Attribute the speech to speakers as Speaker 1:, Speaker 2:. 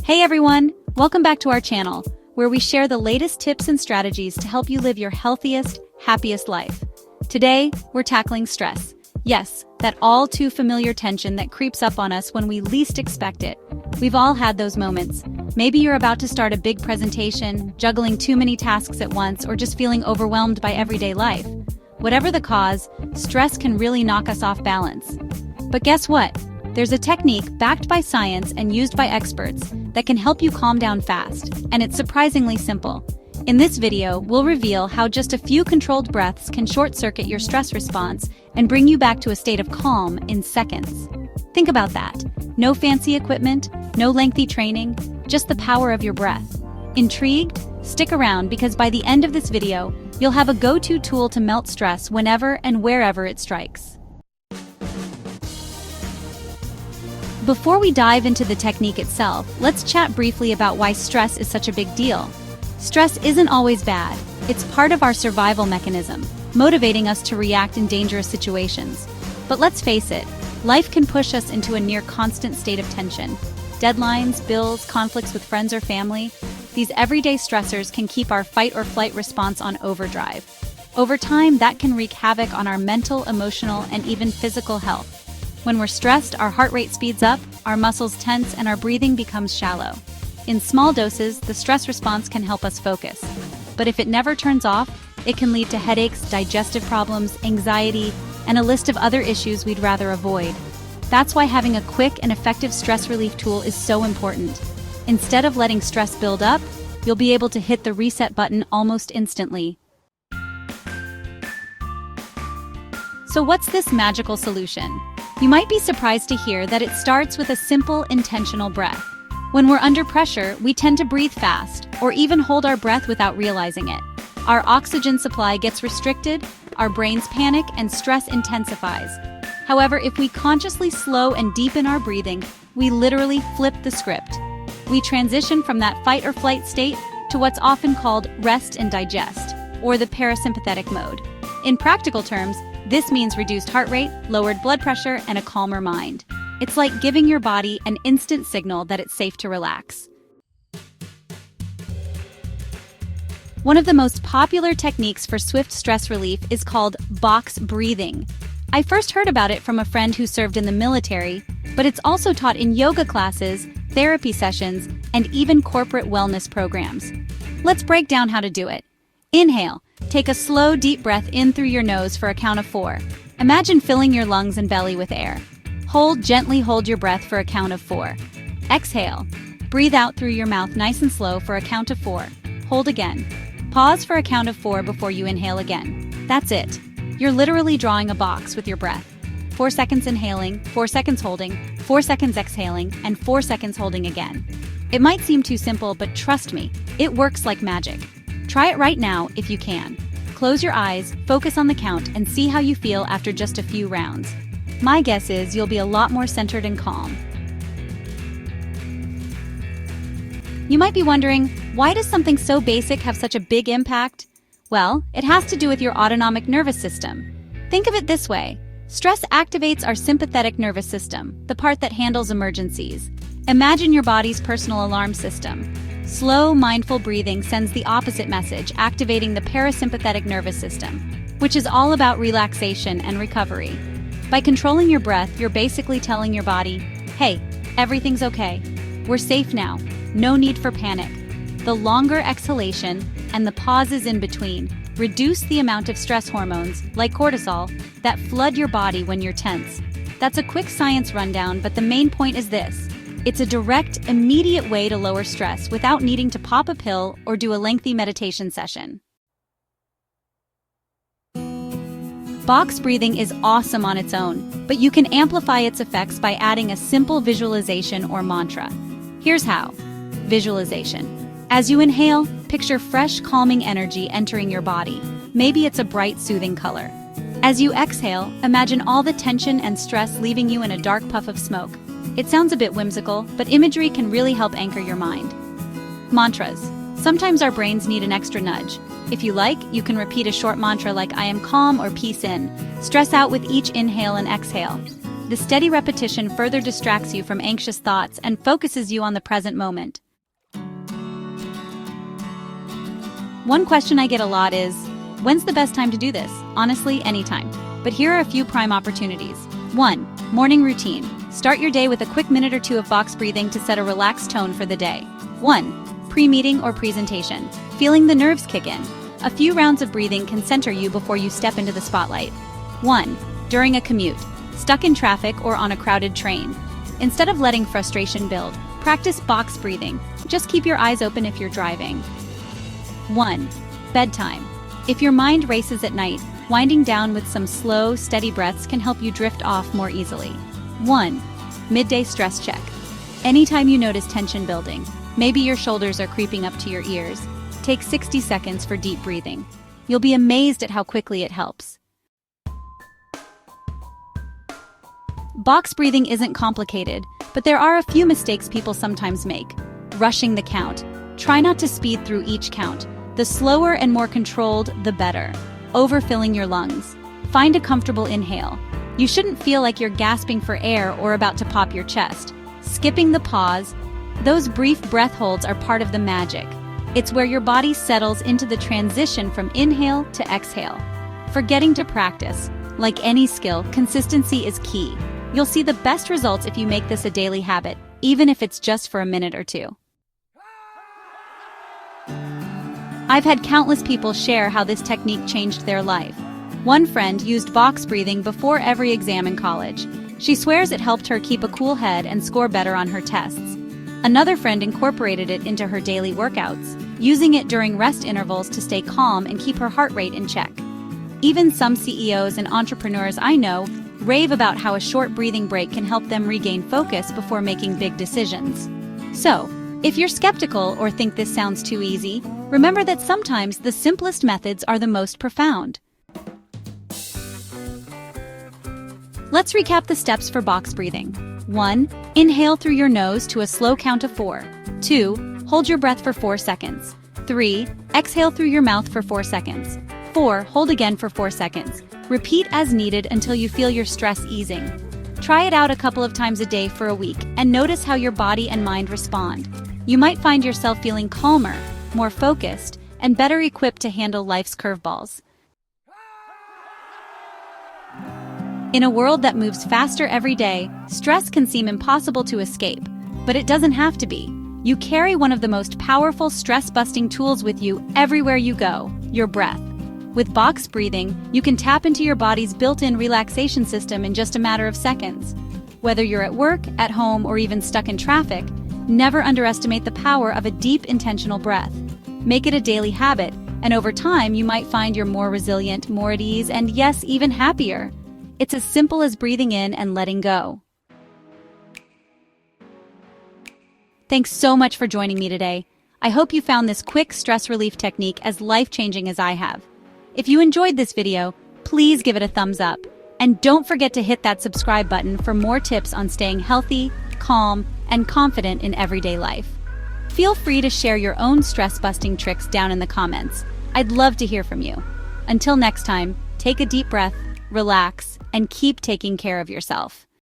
Speaker 1: Hey everyone! Welcome back to our channel, where we share the latest tips and strategies to help you live your healthiest, happiest life. Today, we're tackling stress. Yes, that all too familiar tension that creeps up on us when we least expect it. We've all had those moments. Maybe you're about to start a big presentation, juggling too many tasks at once, or just feeling overwhelmed by everyday life. Whatever the cause, stress can really knock us off balance. But guess what? There's a technique backed by science and used by experts that can help you calm down fast, and it's surprisingly simple. In this video, we'll reveal how just a few controlled breaths can short-circuit your stress response and bring you back to a state of calm in seconds. Think about that. No fancy equipment, no lengthy training, just the power of your breath. Intrigued? Stick around, because by the end of this video, you'll have a go-to tool to melt stress whenever and wherever it strikes. Before we dive into the technique itself, let's chat briefly about why stress is such a big deal. Stress isn't always bad. It's part of our survival mechanism, motivating us to react in dangerous situations. But let's face it, life can push us into a near constant state of tension. Deadlines, bills, conflicts with friends or family, these everyday stressors can keep our fight or flight response on overdrive. Over time, that can wreak havoc on our mental, emotional, and even physical health. When we're stressed, our heart rate speeds up, our muscles tense, and our breathing becomes shallow. In small doses, the stress response can help us focus. But if it never turns off, it can lead to headaches, digestive problems, anxiety, and a list of other issues we'd rather avoid. That's why having a quick and effective stress relief tool is so important. Instead of letting stress build up, you'll be able to hit the reset button almost instantly. So what's this magical solution? You might be surprised to hear that it starts with a simple, intentional breath. When we're under pressure, we tend to breathe fast, or even hold our breath without realizing it. Our oxygen supply gets restricted, our brains panic, and stress intensifies. However, if we consciously slow and deepen our breathing, we literally flip the script. We transition from that fight or flight state to what's often called rest and digest, or the parasympathetic mode. In practical terms, this means reduced heart rate, lowered blood pressure, and a calmer mind. It's like giving your body an instant signal that it's safe to relax. One of the most popular techniques for swift stress relief is called box breathing. I first heard about it from a friend who served in the military, but it's also taught in yoga classes, therapy sessions, and even corporate wellness programs. Let's break down how to do it. Inhale. Take a slow, deep breath in through your nose for a count of 4. Imagine filling your lungs and belly with air. Gently hold your breath for a count of 4. Exhale. Breathe out through your mouth nice and slow for a count of 4. Hold again. Pause for a count of 4 before you inhale again. That's it. You're literally drawing a box with your breath. 4 seconds inhaling, 4 seconds holding, 4 seconds exhaling, and 4 seconds holding again. It might seem too simple, but trust me, it works like magic. Try it right now if you can. Close your eyes, focus on the count, and see how you feel after just a few rounds. My guess is you'll be a lot more centered and calm. You might be wondering, why does something so basic have such a big impact? Well, it has to do with your autonomic nervous system. Think of it this way. Stress activates our sympathetic nervous system, the part that handles emergencies. Imagine your body's personal alarm system. Slow, mindful breathing sends the opposite message, activating the parasympathetic nervous system, which is all about relaxation and recovery. By controlling your breath, you're basically telling your body, hey, everything's okay. We're safe now. No need for panic. The longer exhalation and the pauses in between reduce the amount of stress hormones, like cortisol, that flood your body when you're tense. That's a quick science rundown, but the main point is this. It's a direct, immediate way to lower stress without needing to pop a pill or do a lengthy meditation session. Box breathing is awesome on its own, but you can amplify its effects by adding a simple visualization or mantra. Here's how. Visualization. As you inhale, picture fresh, calming energy entering your body. Maybe it's a bright, soothing color. As you exhale, imagine all the tension and stress leaving you in a dark puff of smoke. It sounds a bit whimsical, but imagery can really help anchor your mind. Mantras. Sometimes our brains need an extra nudge. If you like, you can repeat a short mantra like I am calm or peace in. Stress out with each inhale and exhale. The steady repetition further distracts you from anxious thoughts and focuses you on the present moment. One question I get a lot is, when's the best time to do this? Honestly, anytime. But here are a few prime opportunities. 1. Morning routine. Start your day with a quick minute or two of box breathing to set a relaxed tone for the day. 1. Pre-meeting or presentation. Feeling the nerves kick in. A few rounds of breathing can center you before you step into the spotlight. 1. During a commute. Stuck in traffic or on a crowded train. Instead of letting frustration build, practice box breathing. Just keep your eyes open if you're driving. 1. Bedtime. If your mind races at night, winding down with some slow, steady breaths can help you drift off more easily. 1. Midday stress check. Anytime you notice tension building, maybe your shoulders are creeping up to your ears, take 60 seconds for deep breathing. You'll be amazed at how quickly it helps. Box breathing isn't complicated, but there are a few mistakes people sometimes make. Rushing the count. Try not to speed through each count. The slower and more controlled, the better. Overfilling your lungs. Find a comfortable inhale. You shouldn't feel like you're gasping for air or about to pop your chest. Skipping the pause. Those brief breath holds are part of the magic. It's where your body settles into the transition from inhale to exhale. Forgetting to practice. Like any skill, consistency is key. You'll see the best results if you make this a daily habit, even if it's just for a minute or two. I've had countless people share how this technique changed their life. One friend used box breathing before every exam in college. She swears it helped her keep a cool head and score better on her tests. Another friend incorporated it into her daily workouts, using it during rest intervals to stay calm and keep her heart rate in check. Even some CEOs and entrepreneurs I know rave about how a short breathing break can help them regain focus before making big decisions. So, if you're skeptical or think this sounds too easy, remember that sometimes the simplest methods are the most profound. Let's recap the steps for box breathing. 1. Inhale through your nose to a slow count of 4. 2. Hold your breath for 4 seconds. 3. Exhale through your mouth for 4 seconds. 4. Hold again for 4 seconds. Repeat as needed until you feel your stress easing. Try it out a couple of times a day for a week and notice how your body and mind respond. You might find yourself feeling calmer, more focused, and better equipped to handle life's curveballs. In a world that moves faster every day, stress can seem impossible to escape, but it doesn't have to be. You carry one of the most powerful stress-busting tools with you everywhere you go, your breath. With box breathing, you can tap into your body's built-in relaxation system in just a matter of seconds. Whether you're at work, at home, or even stuck in traffic, never underestimate the power of a deep, intentional breath. Make it a daily habit, and over time you might find you're more resilient, more at ease, and yes, even happier. It's as simple as breathing in and letting go. Thanks so much for joining me today. I hope you found this quick stress relief technique as life-changing as I have. If you enjoyed this video, please give it a thumbs up. And don't forget to hit that subscribe button for more tips on staying healthy, calm, and confident in everyday life. Feel free to share your own stress-busting tricks down in the comments. I'd love to hear from you. Until next time, take a deep breath, relax, and keep taking care of yourself.